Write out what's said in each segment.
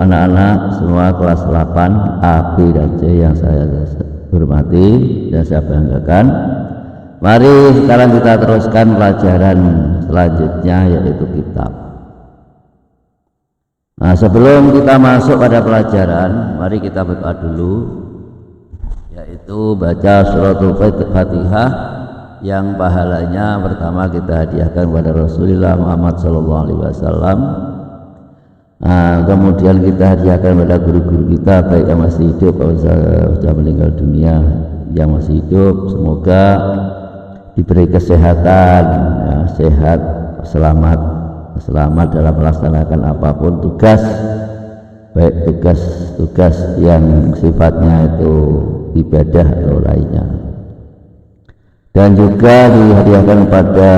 anak-anak semua kelas 8 A, B, dan C yang saya hormati dan saya banggakan. Mari sekarang kita teruskan pelajaran selanjutnya, yaitu kitab. Nah, sebelum kita masuk pada pelajaran, mari kita berdoa dulu, yaitu baca suratul Fatihah yang pahalanya pertama kita hadiahkan kepada Rasulullah Muhammad SAW. Nah, kemudian kita hadiahkan pada guru-guru kita, baik yang masih hidup atau sudah meninggal dunia. Yang masih hidup semoga diberi kesehatan, ya, sehat, selamat dalam melaksanakan apapun tugas, baik tugas yang sifatnya itu ibadah atau lainnya. Dan juga dihadiahkan pada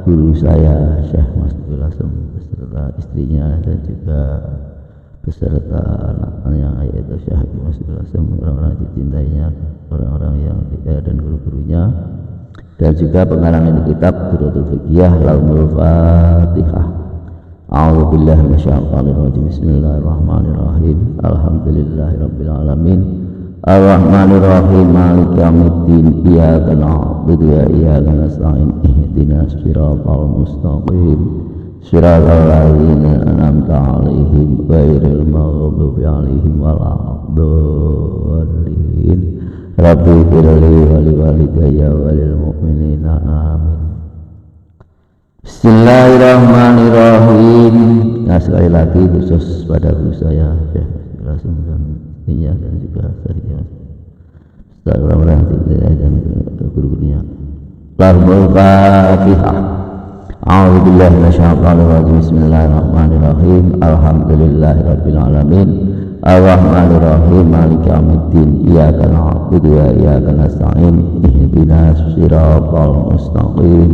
guru saya Syekh Mas Bilasem beserta istrinya dan juga beserta anak-anaknya, yaitu Syekh Mas Bilasem, orang-orang dicintainya, orang-orang yang dan guru-gurunya, dan juga pengarang ini kitab Suratul Fiqhiyah Laumul Fatihah. A'udzubillahi minasyaitonir rajim. Bismillahirrahmanirrahim. Alhamdulillahirabbil alamin. Ar-Rahmanir-Rahim. Maliki yaumiddin. Iyyaka na'budu wa iyyaka nasta'in. Ihdinas siratal mustaqim. Siratal ladzina an'amta 'alaihim ghairil maghdubi 'alaihim waladdallin. Rabbi firli wa liwalidayya wa lil mu'minina amin. Bismillahirrahmanirrahim. Nah, sekali lagi khusus pada guru saya Syekh Langsung dan istrinya dan juga saya orang-orang dan guru-gurunya. Lahul Fatihah. A'udzubillahi minasyaitonir rajim. Bismillahirrahmanirrahim. Alhamdulillahirabbil alamin. Ar-Rahmanir-Rahim. Maliki yaumiddin. Iyyaka na'budu wa iyyaka nasta'in. Ihdinas siratal mustaqim.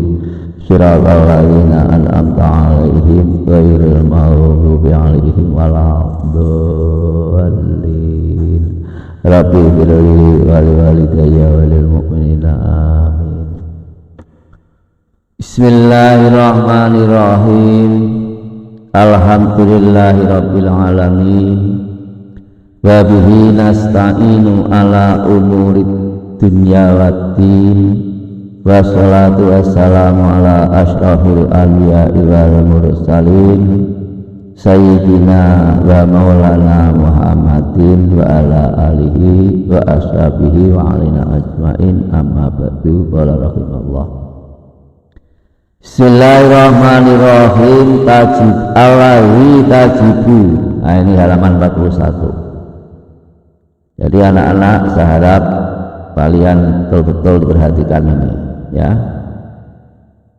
Siratal ladzina an'amta 'alaihim ghairil maghdubi 'alaihim waladdallin. Rabbi firli wa liwalidayya wa lil mu'minina amin. Bismillahirrahmanirrahim. Alhamdulillahirabbil alamin. Wa bihi nasta'inu ala umurid dunya waddin. Wassalatu wassalamu ala asyrafil anbiya'i wal mursalin sayyidina wa maulana Muhammadin wa ala alihi wa ashabihi wa alina ajmain, amma ba'du. Qala rahimallah. Bismillahirrahmanirrahim. Tajib alawi tajibu. Nah, ini halaman 41. Jadi anak-anak, saya harap kalian betul-betul diperhatikan ini, ya,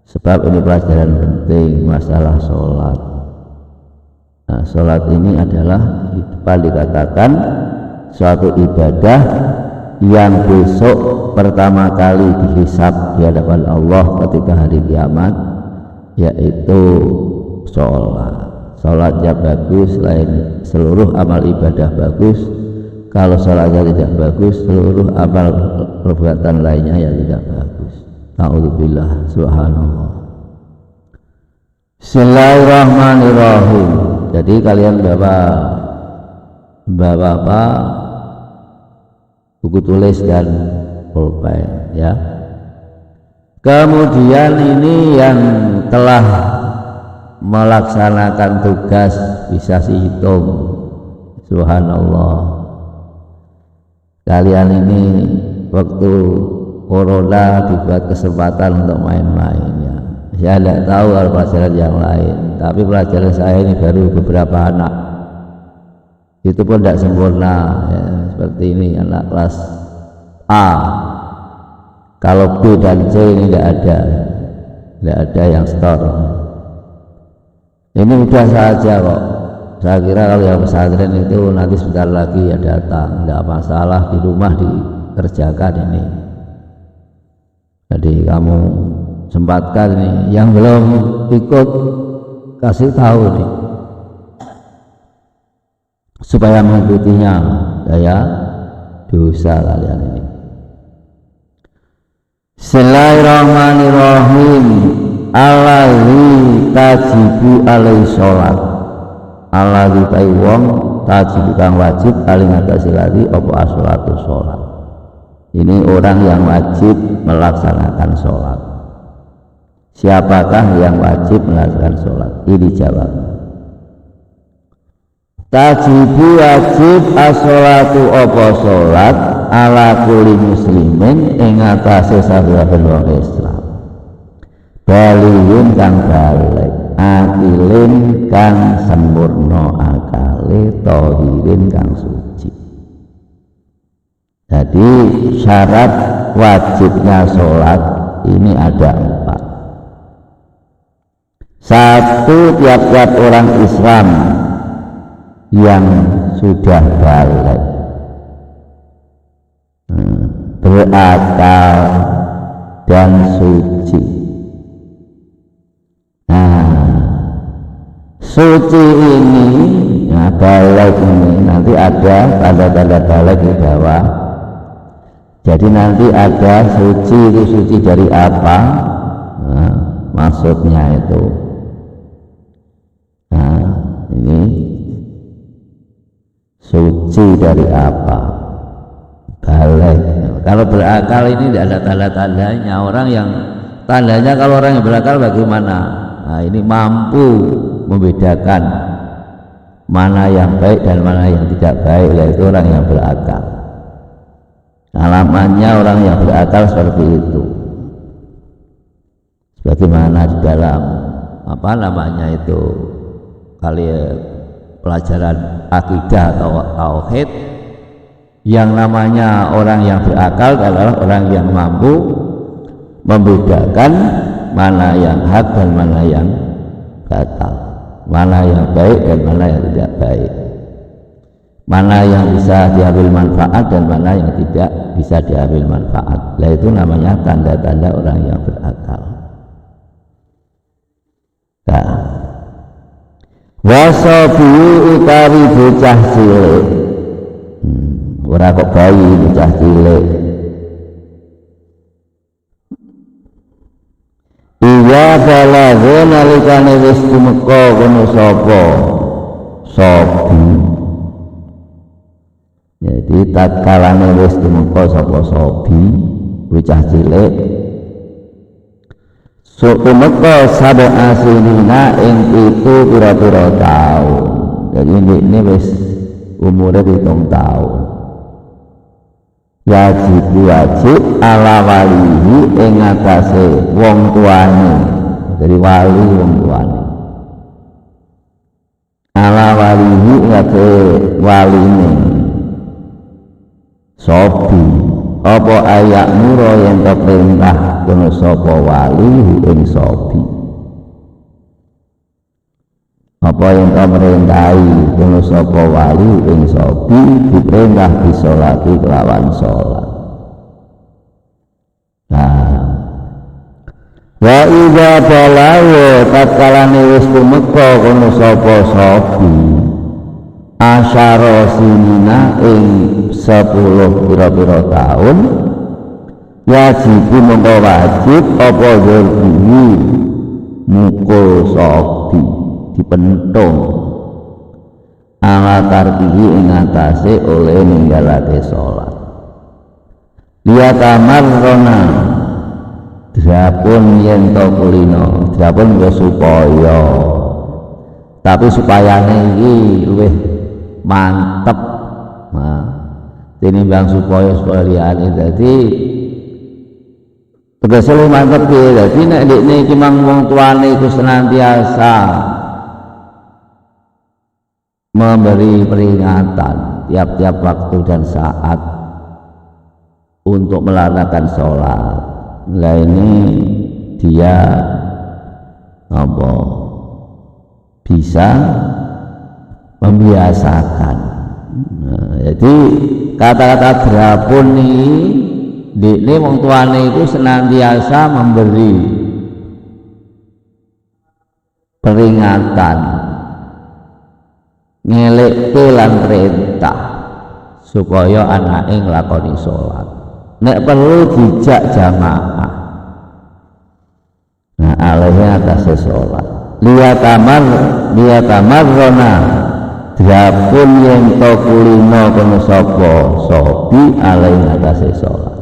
sebab ini pelajaran penting masalah sholat. Nah, sholat ini adalah dikatakan suatu ibadah yang besok pertama kali dihisab di hadapan Allah ketika hari kiamat, yaitu sholat. Sholatnya bagus, lain seluruh amal ibadah bagus. Kalau sholatnya tidak bagus, seluruh amal perbuatan lainnya ya tidak bagus. Na'udzubillah, subhanallah. Bismillahirrahmanirrahim. Jadi kalian bawa apa? Buku tulis dan pulpen, ya. Kemudian ini yang telah melaksanakan tugas bisa dihitung. Subhanallah. Kalian ini waktu corona dibuat kesempatan untuk main-main, ya. Saya tidak tahu kalau pelajaran yang lain, tapi pelajaran saya ini baru beberapa anak. Itu pun tidak sempurna, ya. Seperti ini anak kelas A. Kalau B dan C ini tidak ada yang store. Ini mudah saja kok. Saya kira kalau yang pesantren itu nanti sebentar lagi ya datang, tidak masalah, di rumah dikerjakan ini. Jadi kamu sempatkan ini, yang belum ikut kasih tahu nih, supaya mengikutinya, daya dosa kalian ini. Bismillahirrahmanirrahim. Alladzi tajibu alaihi sholat. alladzi tai wong tajib kang wajib kali ngatasi lali apa as-sholatu sholat. Ini orang yang wajib melaksanakan sholat. Siapakah yang wajib melaksanakan sholat? Ini jawab. Tajibu wajib as-sholatu apa sholat ala kulli muslimin ing atase saben wong Islam. Baliyun kang balik, akilin kang sempurna akale, tahirin kang suci. Jadi syarat wajibnya sholat ini ada 4. Satu, tiap-tiap orang Islam yang sudah balik, berakal dan suci. Suci ini, balik ini nanti ada tanda-tanda balik di bawah. Jadi nanti ada suci, itu suci dari apa? Maksudnya itu. Ini suci dari apa? Balik. Kalau berakal ini tidak ada tanda-tandanya. Orang yang tandanya kalau orang yang berakal bagaimana? Nah, ini mampu membedakan mana yang baik dan mana yang tidak baik, yaitu orang yang berakal. Alamannya orang yang berakal seperti itu. Sebagaimana di dalam apa namanya itu kali pelajaran akidah atau tauhid, yang namanya orang yang berakal adalah orang yang mampu membedakan mana yang hak dan mana yang batal, mana yang baik dan mana yang tidak baik, mana yang bisa diambil manfaat dan mana yang tidak bisa diambil manfaat. Nah, itu namanya tanda-tanda orang yang berakal. Nah, wasabi utawi bocah cilik, ora kok bayi, bocah cilik. Iya balago nalikane wis tumeka kono sapa sobi. Jadi tatkalane wis tumeka sapa sobi, bocah cilik, tumeka sabe asinina ing itu pira-pira taun. Jadi ini wis umure 7 tahun. Wajib ala walihi ing atase wong tuane. Jadi wali wong tuane. Ala walihi ing atase waline. Sobi apa ayak muro yang perintah kono sapa wali ing sobi. Apa yang merintahi kono sapa wali ing sobi diperintah disolati kelawan sholat. Nah, wa idza balawa tatkalane wis tumeka kono sapa sobi asyara sinina ing 10 pira-pira tahun, wajib mongko wajib apa zurbihi mukul sobi dipentung ala tarbihi ing atase oleh ninggalake sholat. Liya tamarrona drapun yen to kulino, drapun ya supaya, tapi supayane iki luwih mantep. Nah, tinimbang supaya liyane dadi tegese luwih mantep piye. Dadi nek ndekne iki mang wong tuane iku senantiasa memberi peringatan tiap-tiap waktu dan saat untuk melaksanakan sholat. Nah, ini dia bisa membiasakan. Nah, jadi kata-kata drapun ini wong tuane itu senantiasa memberi peringatan, ngelekke lan perintah supaya anake nglakoni sholat. Nek perlu dijak jamaah. Nah, alaihi atase sholat. Liya tamarrona Drapun yen to kulino kono sapa sobi alai atase salat.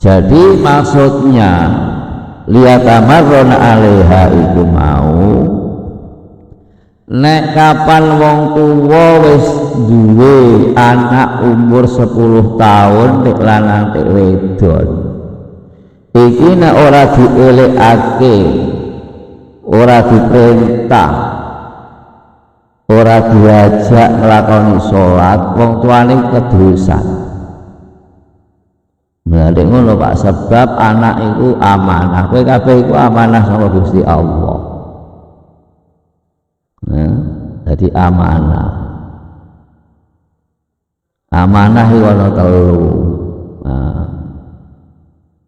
Jadi maksudnya liyatamarrona alaiha iku mau nek kapan wong tuwa wis duwe anak umur 10 tahun nek lanang nek wedon iki nek ora dielekake, ora diperintah, ora diajak nglakoni salat, wong tuane kedosan. Nah, nek ngono Pak, sebab anak iku amanah. Kowe kabeh iku amanah sama Gusti Allah. Nah, jadi amanah. Amanah iku ana telu. Nah,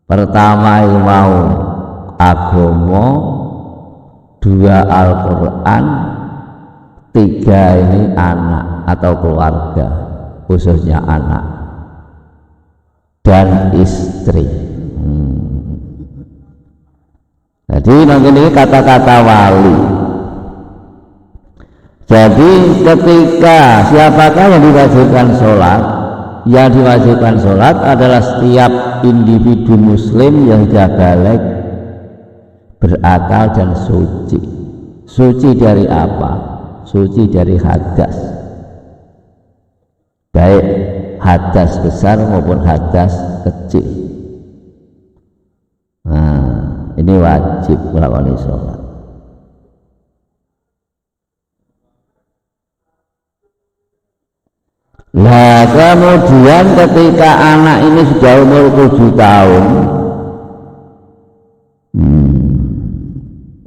pertama iku mau agama, dua Al-Qur'an, tiga ini anak atau keluarga, khususnya anak dan istri. Jadi nanti ini kata-kata wali. Jadi ketika siapakah yang diwajibkan sholat? Yang diwajibkan sholat adalah setiap individu muslim yang sudah balik, berakal dan suci. Suci dari apa? Suci dari hadas, baik hadas besar maupun hadas kecil. Nah, ini wajib melakukan sholat. Nah, kemudian ketika anak ini sudah umur 7 tahun,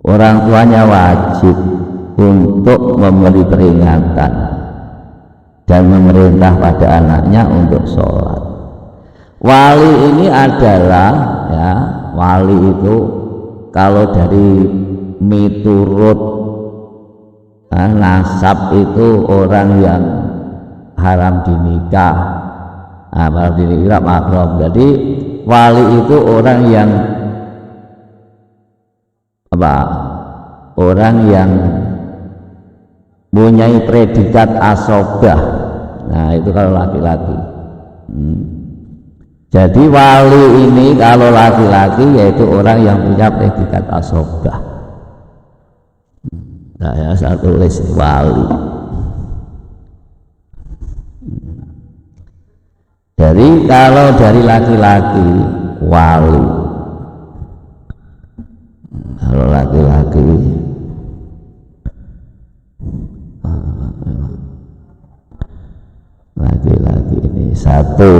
orang tuanya wajib untuk memberi peringatan dan memerintah pada anaknya untuk sholat. Wali ini adalah, ya, wali itu kalau dari miturut nasab itu orang yang haram dinikah, haram dinikah mahram. Jadi wali itu orang yang apa? Orang yang mempunyai predikat asobah. Nah, itu kalau laki-laki. Jadi wali ini kalau laki-laki yaitu orang yang punya predikat asobah. Nah, ya, saya tulis wali. Jadi kalau dari laki-laki wali, kalau laki-laki ini satu,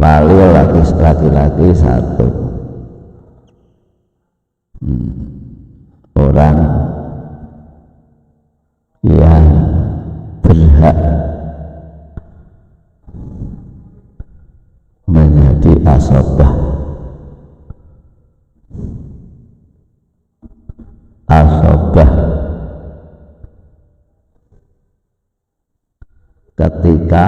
wali laki-laki satu, orang yang berhak menjadi asobah. Asobah ketika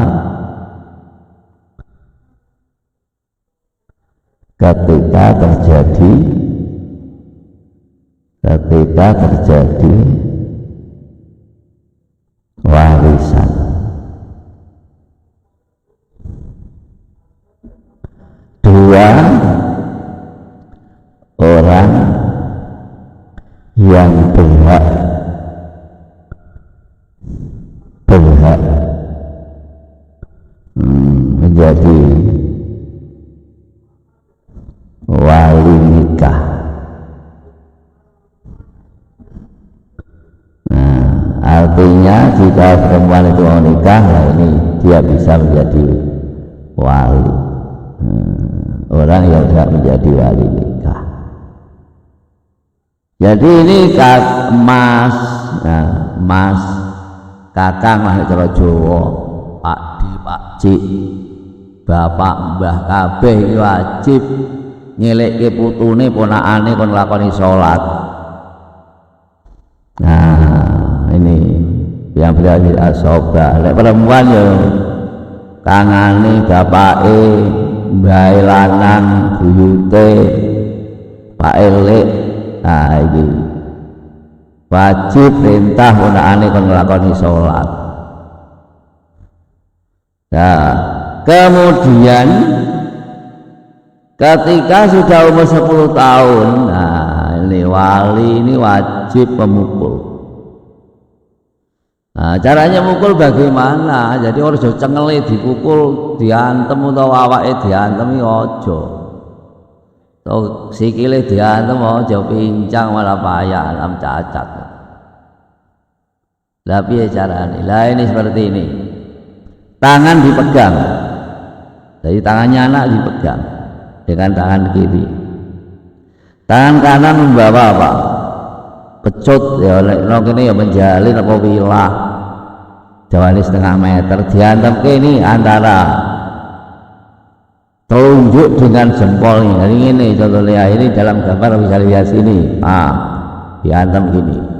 terjadi warisan. Dua, orang yang berhak menjadi wali nikah. Nah, artinya jika perempuan itu mau nikah, nah ini dia bisa menjadi wali. Orang yang tidak menjadi wali nikah. Jadi ini mas, nah, mas, kakang lah cara Jawa, Pak Di, Pak Cik, bapak, mbah kabeh iki wajib nyelekke putune ponakane kon lakoni salat. Nah, ini yang berarti asobah. Lek perempuan ya kangane bapake, mbahe lanang, buyute, Pak Elik. Nah, iki wajib perintah gunakane kon nglakoni salat. Nah, kemudian ketika sudah umur 10 tahun, nah ini wali ini wajib memukul. Nah, caranya mukul bagaimana? Jadi orang jauh cengeli dipukul, diantem utawa awake diantem ojo. Atau sikile diantem ojo pincang malah payah alam cacat. Lah piye carane? Lah ini seperti ini. Tangan dipegang. Jadi tangannya anak dipegang dengan tangan kiri. Tangan kanan membawa apa? Pecut ya nek kene ya menjalin apa wilah. Jawane setengah meter diantem kene antara telunjuk dengan jempolnya. Jadi ini contohnya ini dalam gambar bisa lihat sini. Ah, diantem gini.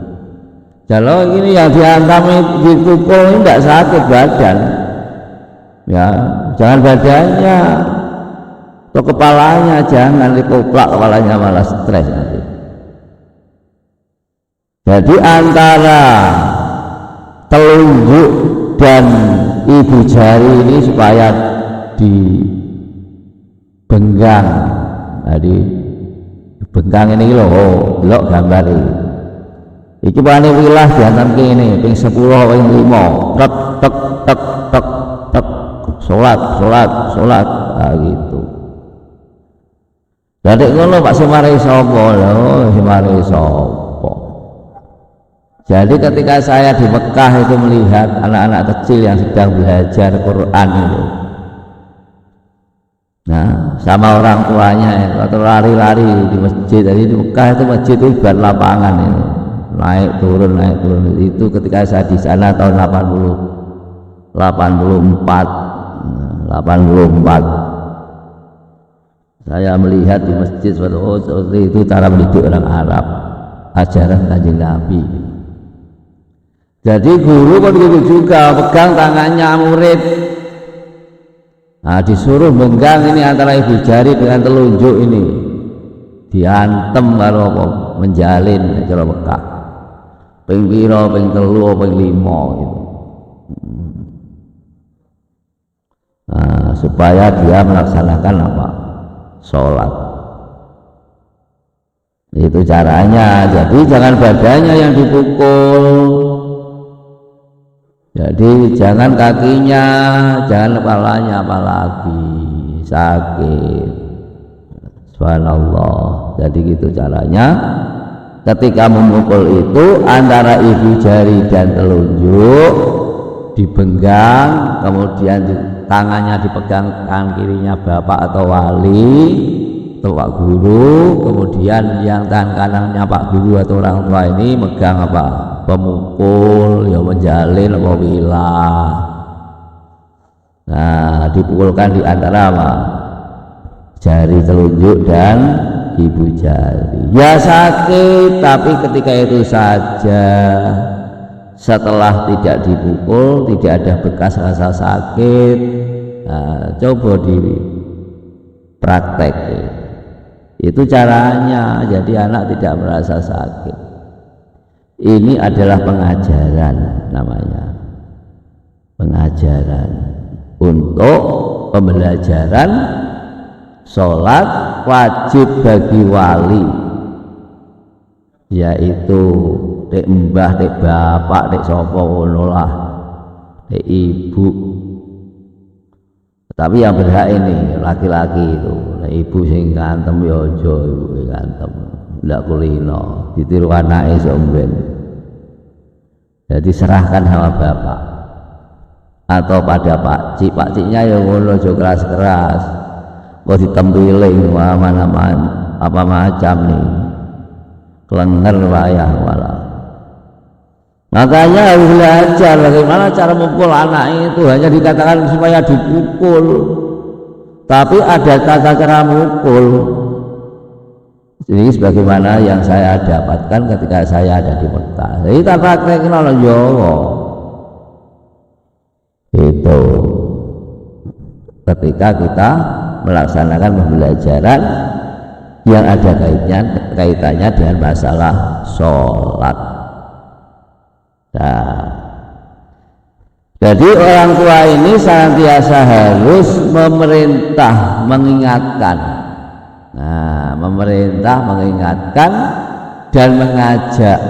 Kalau ini yang dihantam dipukul ini tidak sakit badan, ya jangan badannya atau kepalanya, jangan dikuplak kepalanya malah stres nanti. Jadi antara telunjuk dan ibu jari ini supaya dibenggang, jadi benggang ini loh, delok gambar ini. Iki bane wilah diantam kene ping 10 ping 5 tek tek tek tek tek salat nah gitu. Jadi ngono Pak Semari sapa lho, Semari sapa. Jadi ketika saya di Mekah itu melihat anak-anak kecil yang sedang belajar Quran itu. Nah, sama orang tuanya atau lari-lari di masjid. Jadi di Mekah itu masjid itu buat lapangan ini. Naik turun itu ketika saya di sana tahun 84 saya melihat di masjid seperti itu cara mendidik orang Arab, ajaran Kanjeng Nabi. Jadi guru pun begitu juga, pegang tangannya murid. Nah, disuruh menggang ini antara ibu jari dengan telunjuk ini, diantem karo apa menjalin cara Mekah. Ping pira, ping 3, ping 5 gitu. Nah, supaya dia melaksanakan apa? Sholat. Itu caranya. Jadi jangan badannya yang dipukul. Jadi jangan kakinya, jangan kepalanya apalagi sakit. Subhanallah. Jadi gitu caranya. Ketika memukul itu antara ibu jari dan telunjuk dibenggang, kemudian tangannya dipegang tangan kirinya bapak atau wali atau pak guru, kemudian yang tangan kanannya pak guru atau orang tua ini megang apa? Pemukul, ya menjalin apa wilah. Nah, dipukulkan di antara apa? Jari telunjuk dan ibu jari. Ya sakit, tapi ketika itu saja. Setelah tidak dipukul, tidak ada bekas rasa sakit. Nah, coba dipraktek. Itu caranya. Jadi anak tidak merasa sakit. Ini adalah pengajaran namanya. Pengajaran untuk pembelajaran sholat wajib bagi wali, yaitu dek mbah, dek bapak, dek sapa ngono lah, dek ibu. Tapi yang berhak ini laki-laki itu, dek ibu sing ngantem ya aja ibu ngantem, ndak kulino, ditiru anake somben. Jadi serahkan sama bapak atau pada pakciknya ya ngono, aja keras-keras. Kok ditempiling mana-mana apa macam nih, kelenger wayah malah. Makanya harus belajar bagaimana cara memukul anak itu. Hanya dikatakan supaya dipukul, tapi ada tata cara mukul. Jadi sebagaimana yang saya dapatkan ketika saya ada di Mekah. Jadi tak praktek nang Jawa. Itu ketika kita melaksanakan pembelajaran yang ada kaitannya dengan masalah sholat. Nah, jadi orang tua ini senantiasa harus memerintah, mengingatkan. Nah, memerintah, mengingatkan dan mengajak.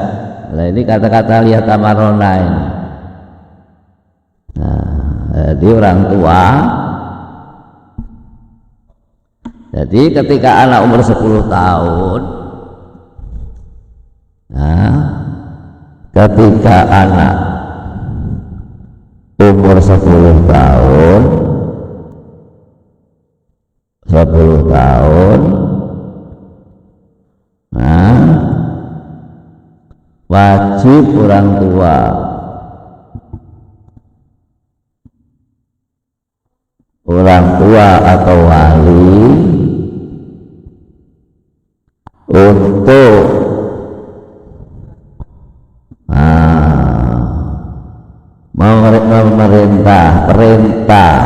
Nah, ini kata-kata lihat tamarona ini. Nah, jadi orang tua. Jadi ketika anak umur 10 tahun, nah, ketika anak umur 10 tahun, 10 tahun, nah, wajib orang tua atau wali untuk perintah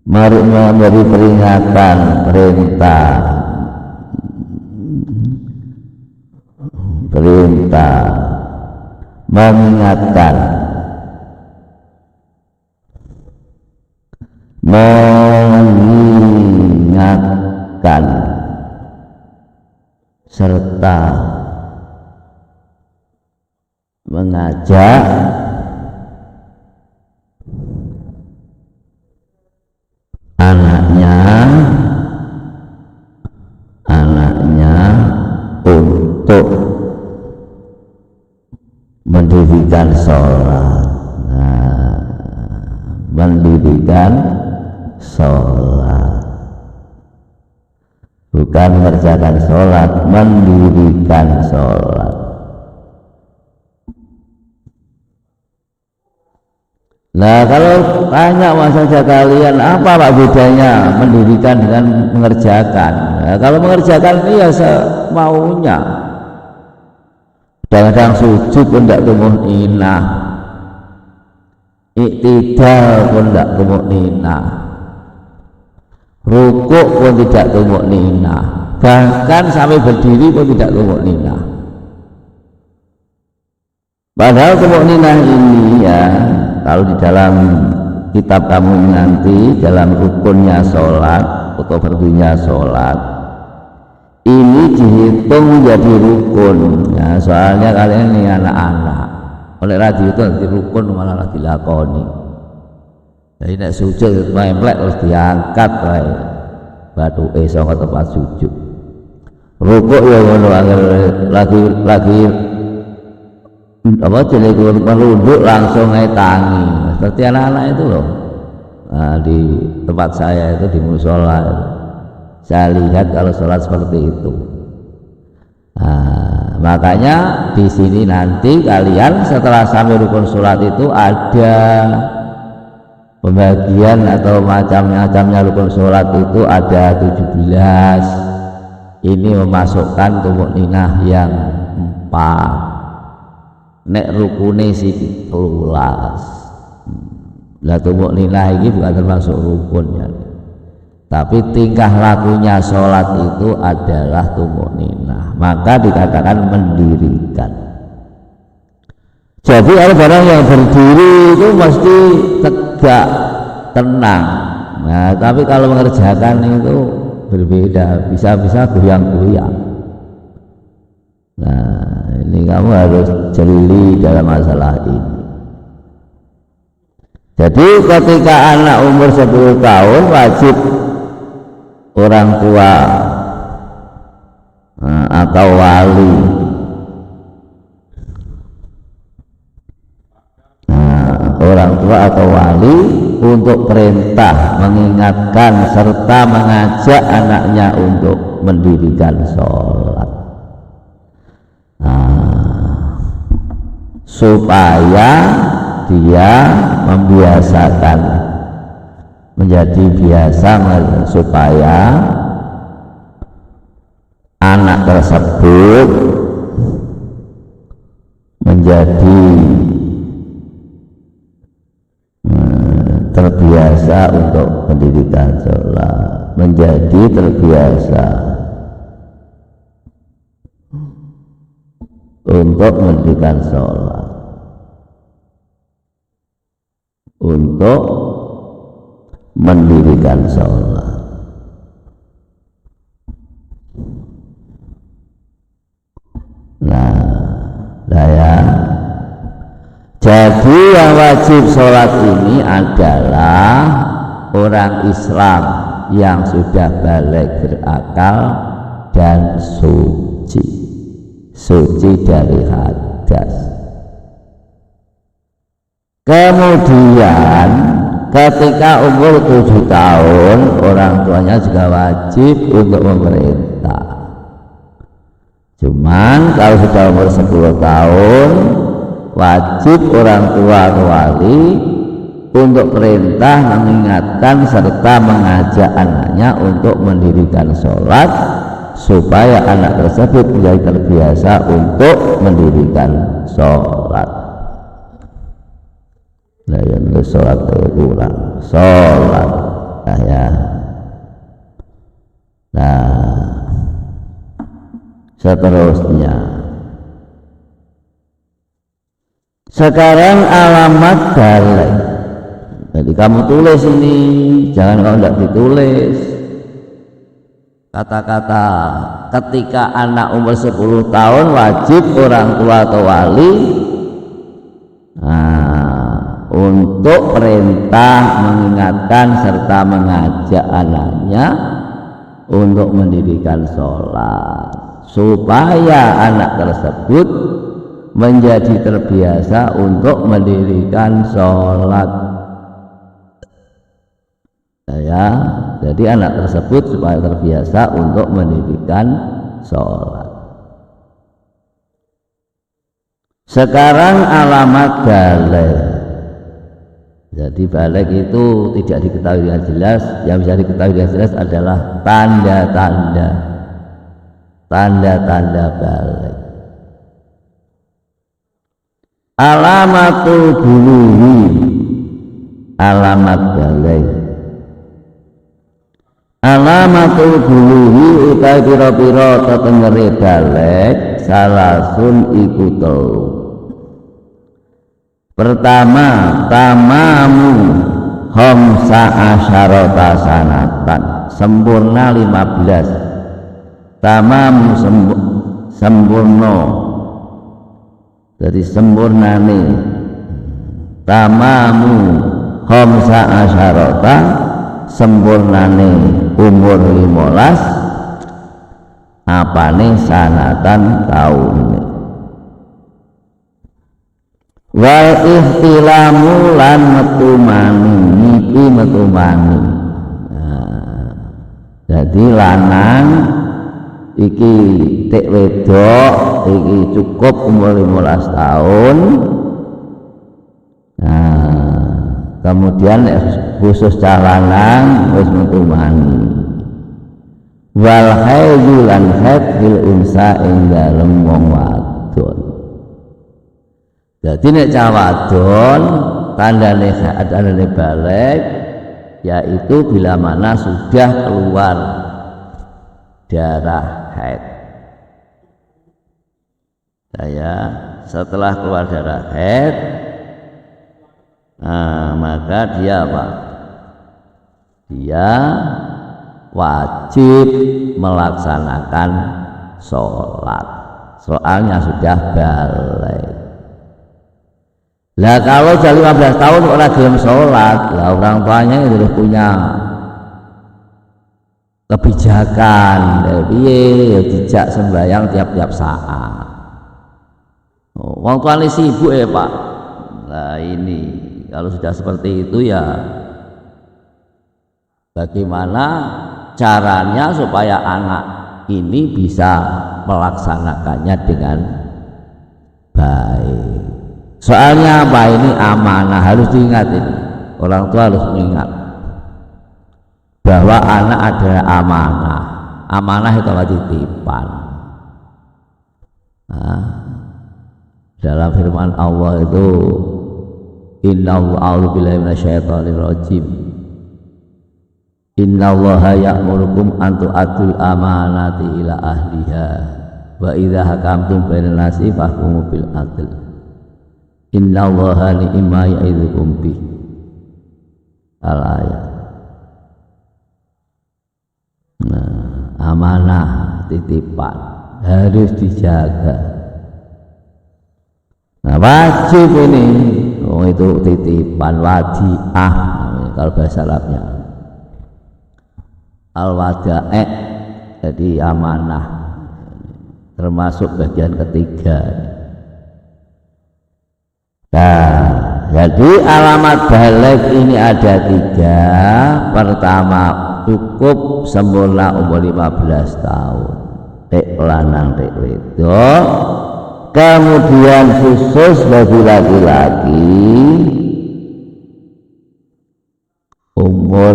memberi peringatan, perintah mengingatkan, serta mengajak anaknya untuk mendirikan sholat. Nah, mendirikan sholat, bukan mengerjakan sholat, mendirikan sholat. Nah, kalau tanya masalah kalian apa pak bedanya mendirikan dengan mengerjakan? Nah, kalau mengerjakan ini ya semaunya. Kadang-kadang sujud pun tidak tumaninah, iktidal pun tidak tumaninah, rukuk pun tidak tumaninah, bahkan sampai berdiri pun tidak tumaninah. Padahal tumaninah ini ya, kalau di dalam kitab kamu nanti dalam rukunnya sholat atau fardunya sholat ini dihitung menjadi rukun ya, soalnya kalian ini anak-anak oleh radio itu nanti rukun malah dilakoni. Jadi nek sujud memplek harus diangkat batu saka tempat sujud. Rukuk ya ngono lagi apa jenis merunduk langsung naik tangi seperti anak-anak itu loh. Nah, di tempat saya itu di musola saya lihat kalau sholat seperti itu. Nah, makanya di sini nanti kalian setelah sampai rukun sholat itu ada pembagian atau macam-macamnya rukun sholat itu ada 17. Ini memasukkan tumakninah yang 4. Nek rukune siji 13. Lah tumakninah ini bukan termasuk rukunnya. Tapi tingkah lakunya sholat itu adalah tumakninah. Maka dikatakan mendirikan. Jadi ada barang yang berdiri itu mesti tegak, tenang. Nah, tapi kalau mengerjakan itu berbeda, bisa-bisa goyang-goyang. Nah, ini kamu harus jeli dalam masalah ini. Jadi ketika anak umur 10 tahun wajib orang tua atau wali orang tua atau wali untuk perintah, mengingatkan serta mengajak anaknya untuk mendirikan sholat. Supaya dia membiasakan, menjadi biasa, supaya anak tersebut menjadi terbiasa untuk mendirikan sholat, menjadi terbiasa untuk mendirikan sholat, untuk mendirikan sholat. Nah, ya. Jadi yang wajib sholat ini adalah orang Islam yang sudah balik berakal dan suci dari hadas. Kemudian ketika umur 7 tahun orang tuanya juga wajib untuk memerintah. Cuman kalau sudah umur 10 tahun wajib orang tua atau wali untuk perintah, mengingatkan serta mengajak anaknya untuk mendirikan sholat supaya anak tersebut menjadi terbiasa untuk mendirikan sholat. Nah, yang sholat ulang sholat, nah ya. Nah, seterusnya sekarang alamat balik. Jadi kamu tulis ini, jangan kalau tidak ditulis kata-kata ketika anak umur 10 tahun wajib orang tua atau wali untuk perintah, mengingatkan serta mengajak anaknya untuk mendirikan sholat supaya anak tersebut menjadi terbiasa untuk mendirikan sholat. Ya, jadi anak tersebut supaya terbiasa untuk mendirikan sholat. Sekarang alamat balik. Jadi balik itu tidak diketahui dengan jelas. Yang bisa diketahui dengan jelas adalah tanda-tanda balik. Alamatul buluhi, alamat balik. Alamatul buluhi utai pira-pira tetengere balik salasun iku telu. Pertama, tamamu khamsa asyarata sanatan, sempurna 15. Tamamu sempurna, jadi sempurnane. Tamamu khamsa asyarata, sempurnane umur 15, apane sanatan tahun. Wal ihtilamu lan metu mani, niki metu mani. Nah, jadi lanang iki tek wedok iki cukup umur 15 tahun. Nah, kemudian khusus lanang wis metu mani. Wal haidul lan haid fil unsa ing dalem wong wadon. Jadi nek cah wadon tandane balik yaitu bila mana sudah keluar darah haid. Saya setelah keluar darah haid, maka dia apa? Dia wajib melaksanakan sholat. Soalnya sudah balik. Lah kalau sudah 15 tahun orang gelem sholat, lah orang tuanya itu punya kebijakan, piye ya dijak sembahyang tiap-tiap saat. Wong tuane sibuk ya Pak. Nah ini kalau sudah seperti itu ya bagaimana caranya supaya anak ini bisa melaksanakannya dengan baik. Soalnya apa, ini amanah, harus diingat ini. Orang tua harus mengingat bahwa anak adalah amanah. Amanah itu adalah titipan. Dalam firman Allah itu Innallaha billahi minasyaitonir rajim. Innallaha ya'murukum an tu'addul amanati ila ahliha wa idza hakamtum bainan nasi fahkumu bil adl innallaha ni'ma ya'idukum bih al-ayat. Nah, amanah titipan harus dijaga. Nah, wajib ini, itu titipan wadiah kalau bahasa Arabnya, al-wada'i, jadi amanah, termasuk bagian ketiga. Nah, jadi alamat balik ini ada 3. Pertama, cukup sempurna umur 15 tahun, tek lanang tek wedok. Kemudian khusus bagi laki-laki umur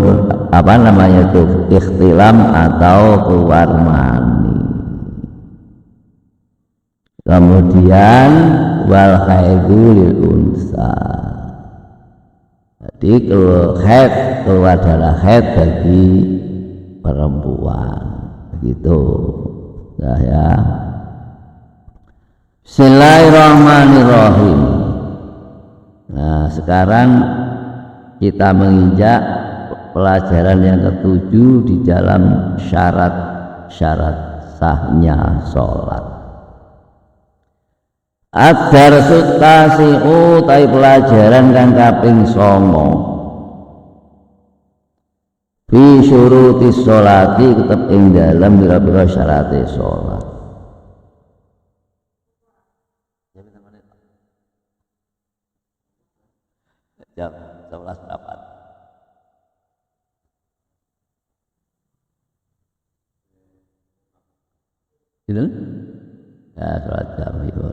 itu ikhtilam atau keluar mani. Kemudian wal haidu lil unsa, jadi haid, keluar darah haid bagi perempuan, begitu. Nah, ya. Bismillahirrahmanirrahim. Nah, sekarang kita menginjak pelajaran yang ke-7 di dalam syarat-syarat sahnya sholat. Ad-darsu tasi'u, tai pelajaran kang kaping 9. Fi syurutis sholati, tetep ing dalam pira-pira syarate sholat. Jam 11 berapa? Gitu? Ya, sholat jam itu.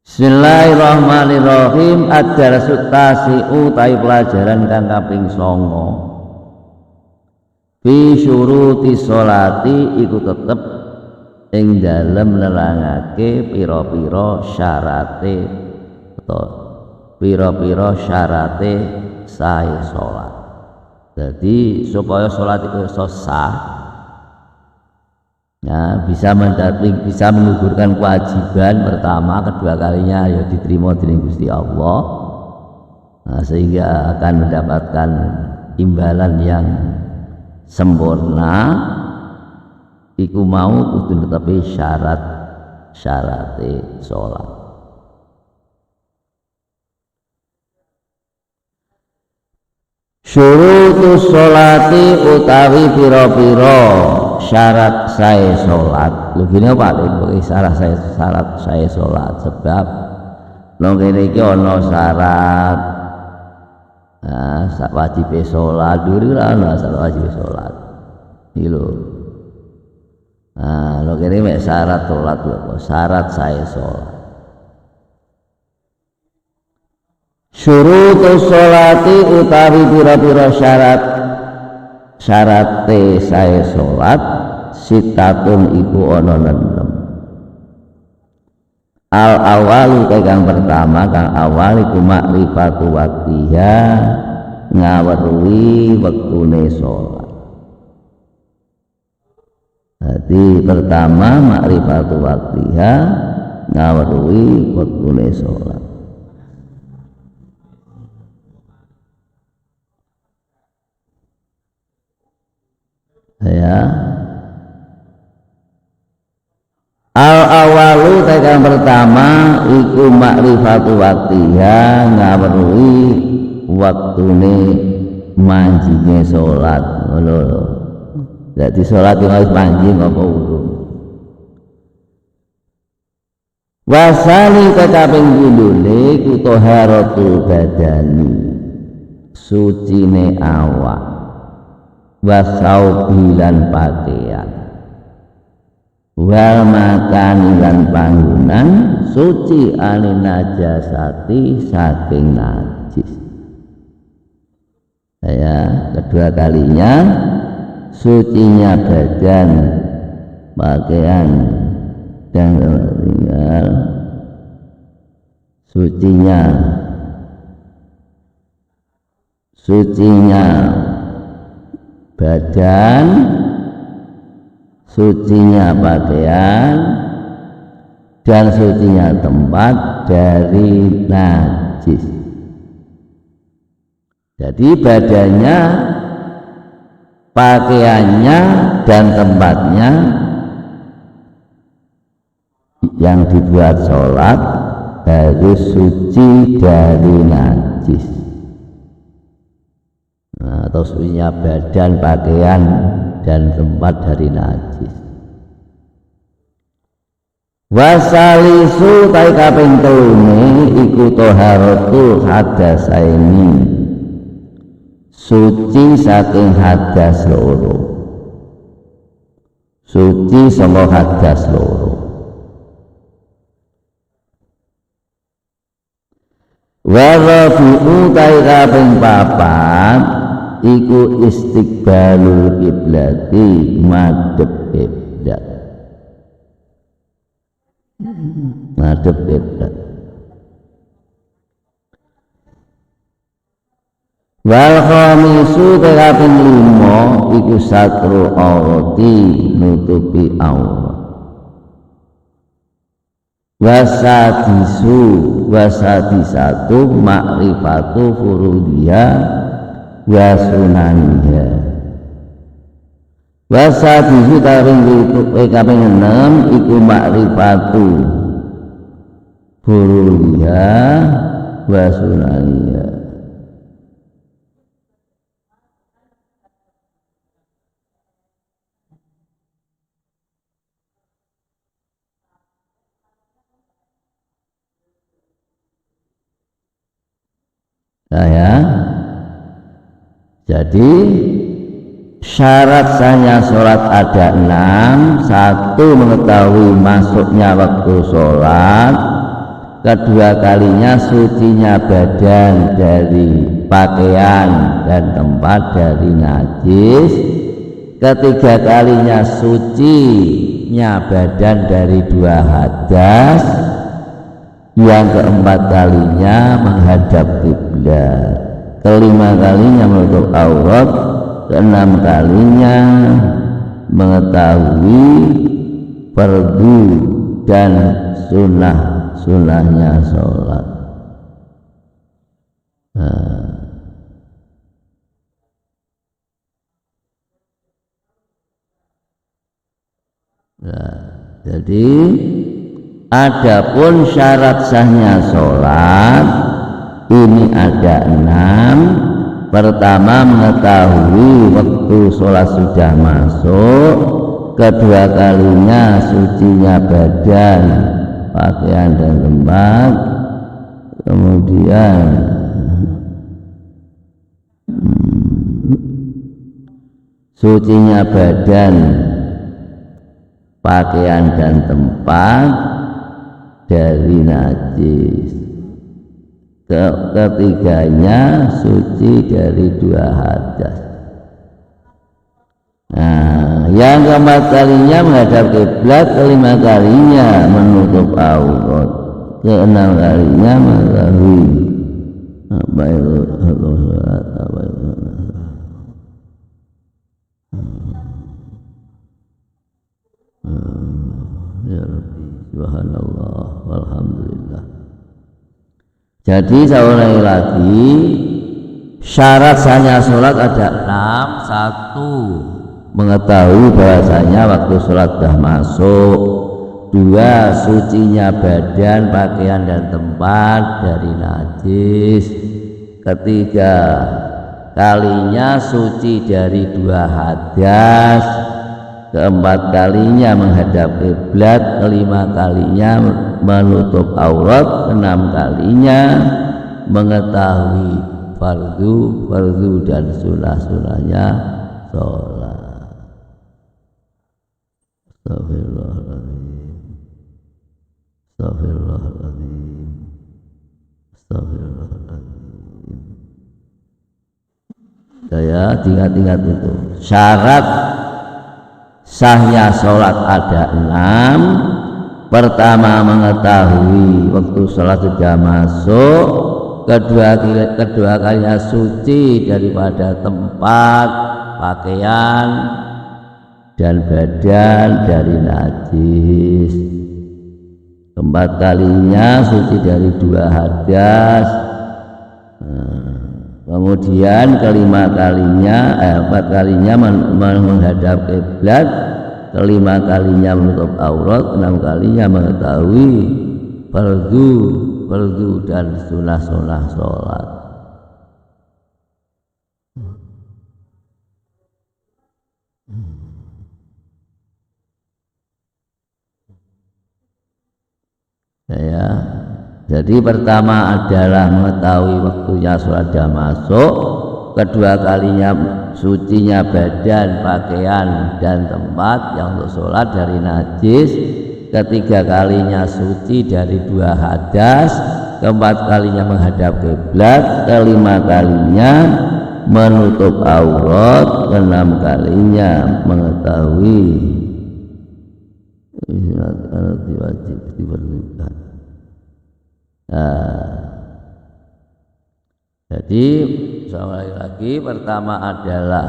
Bismillahirrahmanirrahim. Ad-darsu tasi'u, tai pelajaran kang kaping 9. Fi syuruti sholati, iku tetep ing dalem nerangake pira-pira syarate atau pira-pira syarate sae sholat. Jadi supaya sholat itu sah, ya, bisa menggugurkan kewajiban pertama, kedua kalinya ya diterima dening Gusti Allah. Nah, sehingga akan mendapatkan imbalan yang sempurna. Iku mau kudu netepi syarat-syarate sholat. Syurutus sholati, utawi pira-pira syarat sae sholat. Lho gini Pak, syarat sae sholat, sebab nang kene iki ana syarat wajib sholat, duri ora ana syarat wajib sholat. Iki lho. Nah, lho kene mek syarat sholat lho, syarat sae sholat. Syurutus sholati, utawi pira-pira syarate sae sholat, sitatun iku ana 6. Al awalu kang pertama, kang awal iku makrifatu waqtiha, ngaweruhi wektune sholat. Jadi pertama makrifatu waqtiha, ngaweruhi wektune sholat. Ya, al awalu tekan pertama iku makrifatu waqtiha, ngaweruhi waktune manjinge salat. Ngono lho. Dadi salat iki harus manjing apa urung. Wasali kaping 7 iku taharatul badani, sucine awak. Wasau bilan pakaian, wal makan lan panggonan, suci alin najasati, saking najis. Ya, kedua kalinya sucinya badan, pakaian dan tinggal, sucinya badan, sucinya pakaian dan sucinya tempat dari najis. Jadi badannya, pakaiannya dan tempatnya yang dibuat sholat harus suci dari najis. Nah, atau sucinya badan, pakaian dan tempat dari najis. Wasalisu tai kaping telune iku toharatul hadasaini, suci saking hadas loro, suci saka hadas loro. Wa rafi'u tai kaping papat iku istiqbalul kiblati, madhep kiblat, madhep kiblat. Wal khamisu kaping 5 iku satru aurati, nutupi aurat. Wasadisatu makrifatu furudiya wa sunaniha. Wasadisu kaping 6 iku makrifatu furudiya wa sunaniha. Nah ya, jadi syarat sahnya sholat ada 6. 1, mengetahui masuknya waktu sholat. Kedua kalinya sucinya badan dari pakaian dan tempat dari najis. Ketiga kalinya sucinya badan dari 2 hadas. Yang keempat kalinya menghadap kiblat. Kelima kalinya menutup aurat. Keenam kalinya mengetahui fardu dan sunnahnya sholat. Jadi adapun syarat sahnya sholat ini ada 6. Pertama, mengetahui waktu sholat sudah masuk. Kedua kalinya sucinya badan, pakaian dan tempat. Kemudian sucinya badan, pakaian dan tempat dari najis. Ketiganya suci dari 2 hadas. Nah, yang keempat kalinya menghadap kiblat. Kelima kalinya menutup aurat. Keenam kalinya mengetahui apa itu sholat, apa itu. Ya Rabbi, subhanallah, walhamdulillah. Jadi saya ulangi lagi, syarat sahnya sholat ada 6. 1, mengetahui bahwasanya waktu sholat sudah masuk. 2, sucinya badan, pakaian dan tempat dari najis. Ketiga kalinya suci dari 2 hadas. Keempat kalinya menghadap kiblat. Kelima kalinya menutup aurat. 6 kalinya mengetahui fardu dan sunnahnya sholat. Astagfirullahaladzim, astagfirullahaladzim, astagfirullahaladzim. Saya ingat-ingat itu syarat sahnya sholat ada 6. Pertama, mengetahui waktu sholat sudah masuk. Kedua kalinya suci daripada tempat, pakaian dan badan dari najis. Keempat kalinya suci dari 2 hadas. Kemudian kelima kalinya, 4 kalinya menghadap kiblat, kelima kalinya menutup aurat, 6 kalinya mengetahui fardu dan sunah-sunah sholat. Ya. Jadi pertama adalah mengetahui waktunya sholat sudah masuk, kedua kalinya sucinya badan, pakaian dan tempat yang untuk sholat dari najis, ketiga kalinya suci dari 2 hadas, keempat kalinya menghadap kiblat, kelima kalinya menutup aurat, keenam kalinya mengetahui wajib diperlukan. Jadi lagi pertama adalah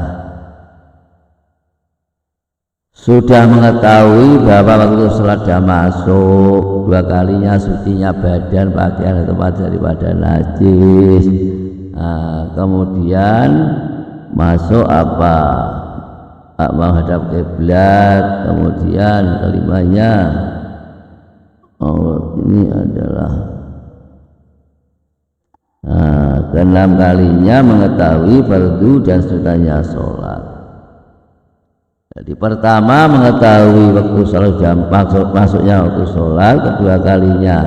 sudah mengetahui bahwa waktu sholat sudah masuk, 2 kalinya sucinya badan, pakaian, tempat daripada najis. Kemudian masuk apa? Menghadap kiblat. Kemudian kelimanya, ini adalah keenam kalinya mengetahui fardu dan sunahnya sholat. Jadi pertama mengetahui waktu sholat jam masuknya waktu sholat, kedua kalinya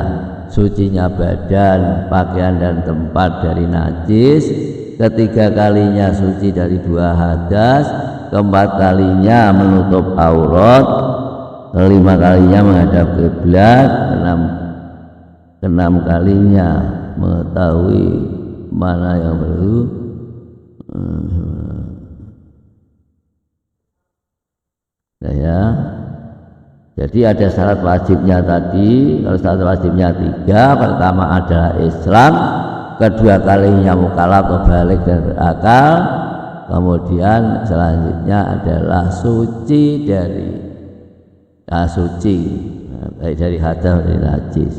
sucinya badan, pakaian dan tempat dari najis, ketiga kalinya suci dari 2 hadas, keempat kalinya menutup aurat, kelima kalinya menghadap kiblat, keenam kalinya mengetahui mana yang perlu. Ya. Jadi ada syarat wajibnya tadi. Kalau syarat wajibnya 3, pertama adalah Islam, kedua kalinya mukallaf atau balik dan berakal, kemudian selanjutnya adalah suci dari baik dari hadas dari najis.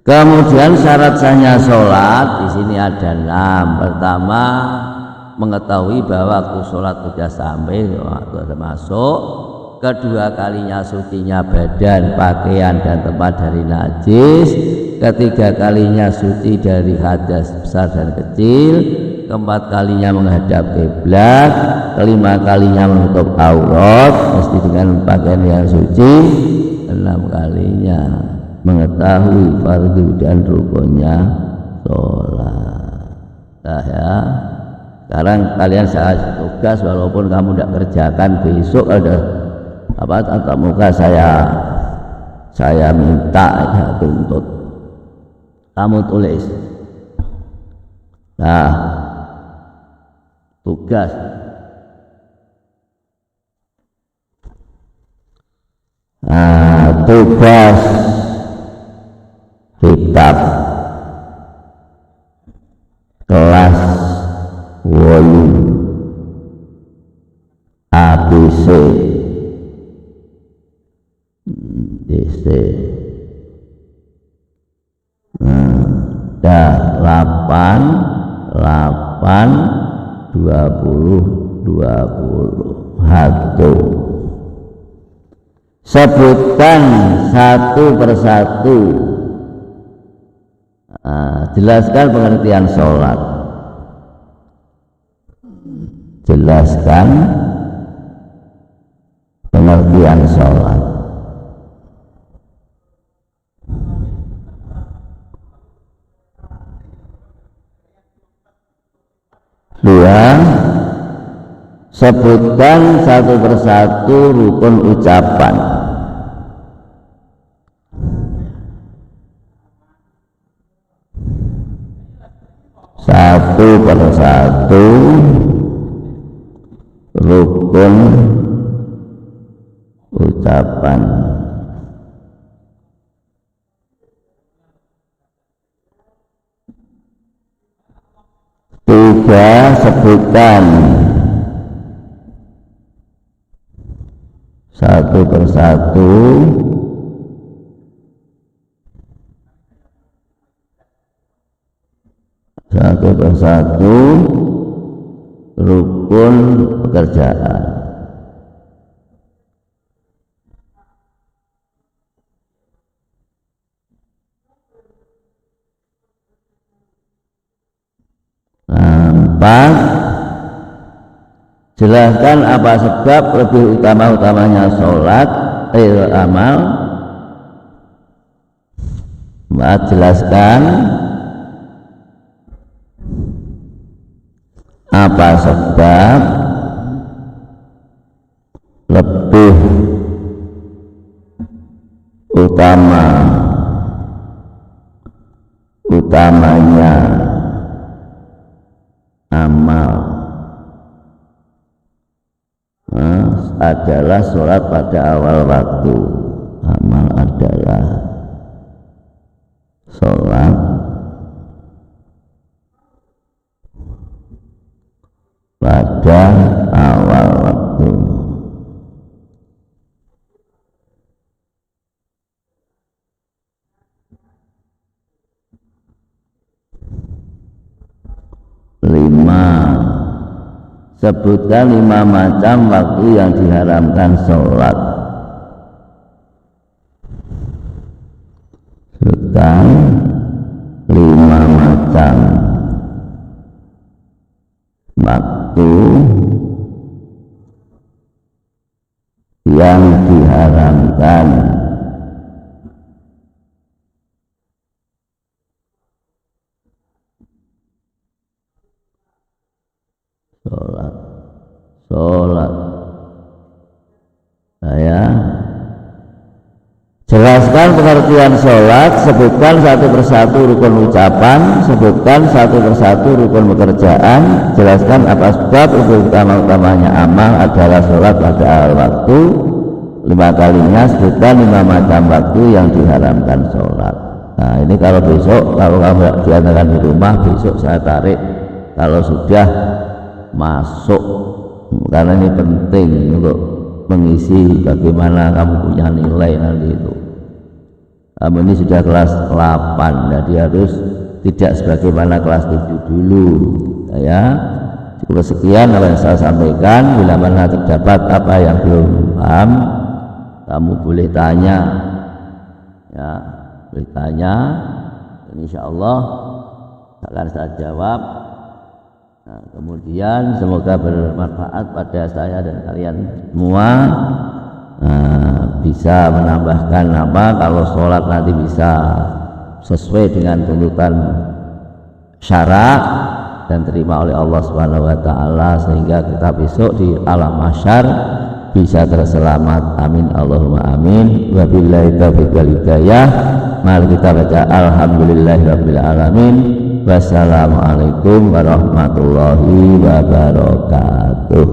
Kemudian syarat sahnya sholat di sini ada 6. Pertama, mengetahui bahwa waktu sholat sudah sampai, waktu sudah masuk. Kedua kalinya sucinya badan, pakaian dan tempat dari najis. Ketiga kalinya suci dari hadas besar dan kecil. Keempat kalinya menghadap kiblat. Kelima kalinya menutup aurat mesti dengan pakaian yang suci. 6 kalinya mengetahui fardu dan rukunnya sholat. Ya. Sekarang kalian saya tugas, walaupun kamu tidak kerjakan, besok ada tatap muka saya minta ya, tuntut kamu tulis. Nah, tugas kitab kelas wolu ABC DC 8 20 hatu. Sebutkan satu persatu, jelaskan pengertian sholat. Jelaskan pengertian sholat. Dua, sebutkan satu persatu rukun ucapan. Satu persatu rukun ucapan. Tiga, sebutkan satu persatu rukun pekerjaan. Empat, jelaskan apa sebab lebih utama-utamanya sholat amal. Empat, jelaskan apa sebab lebih utamanya amal adalah sholat pada awal waktu. Amal adalah sholat pada awal waktu. Lima, sebutkan 5 macam waktu yang diharamkan sholat. Sebutkan 5 macam waktu yang diharamkan sholat. Jelaskan pengertian sholat, sebutkan satu persatu rukun ucapan, sebutkan satu persatu rukun pekerjaan, jelaskan apa sebab utama-utamanya amal adalah sholat pada awal waktu. 5 kalinya sebutkan 5 macam waktu yang diharamkan sholat. Nah ini kalau besok, kalau kamu diantarkan di rumah, besok saya tarik kalau sudah masuk, karena ini penting untuk mengisi bagaimana kamu punya nilai nanti itu. Kamu ini sudah kelas 8, jadi harus tidak sebagaimana kelas 7 dulu ya. Cukup sekian apa yang saya sampaikan. Bila mana terdapat apa yang belum paham, kamu boleh tanya ya, boleh tanya, dan insya Allah akan saya jawab. Nah, kemudian semoga bermanfaat pada saya dan kalian semua. Bisa menambahkan apa, kalau sholat nanti bisa sesuai dengan tuntutan syarak dan terima oleh Allah Subhanahu wa taala, sehingga kita besok di alam mahsyar bisa terselamat. Amin Allahumma amin. Wabillahi taufiq wal hidayah. Mari kita baca alhamdulillahirabbil alamin. Wassalamualaikum warahmatullahi wabarakatuh.